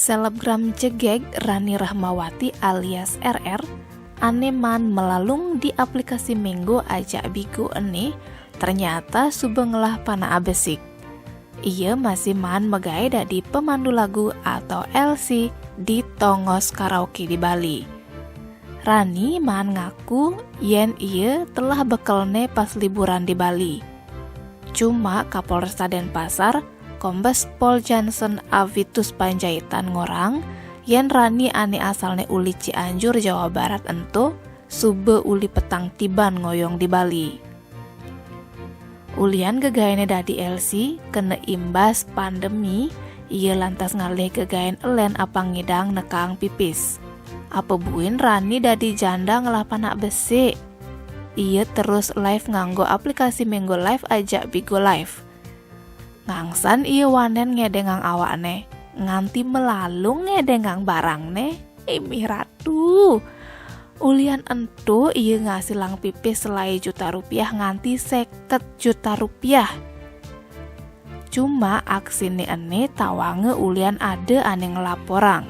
Selebgram jegeg Rani Rahmawati alias RR aneman melalung di aplikasi Minggu ajak bigu eni ternyata subenglah pana abesik. Ia masih man megai dari pemandu lagu atau LC di Tongos Karaoke di Bali. Rani man ngaku yen ia telah bekelne pas liburan di Bali. Cuma Kapolresta Denpasar Kombes Pol Johnson Avitus Panjaitan ngorang yen Rani ane asalne uli Cianjur Jawa Barat ento sube uli petang tiban ngoyong di Bali. Ulian gegaene dadi LC kena imbas pandemi, ia lantas ngalih gegaen elen apang ngidang nekang pipis. Apa buin Rani dadi janda ngelapanak besi. Ia terus live nganggo aplikasi Minggu Live ajak Bigo Live. Ngangsan ia wanen ngedengang awakne, nganti melalung ngedengang barangne. Imi ratu. Ulian entu ia ngasilang pipis selai juta rupiah nganti 50 juta rupiah. Cuma aksine ene tawange ulian ada ane ngelaporang.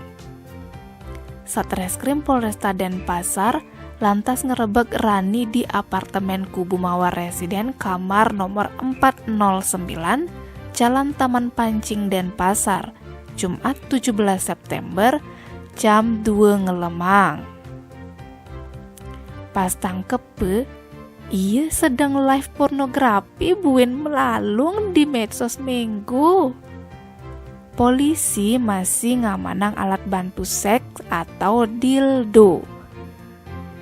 Satreskrim Polresta Denpasar lantas ngerebek Rani di apartemen Kubu Mawar Residen kamar nomor 409 Jalan Taman Pancing Denpasar, Jumat 17 September jam 2 ngelemang. Pas tangkepe, ia sedang live pornografi buin melalung di medsos Minggu. Polisi masih ngamanang alat bantu seks atau dildo.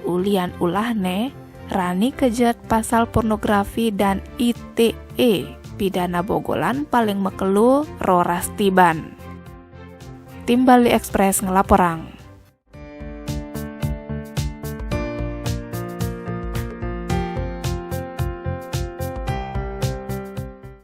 Ulian ulahne, Rani kejerat pasal pornografi dan ITE. Pidana bogolan paling mekelu roras tiban. Tim Bali Express ngelaporang.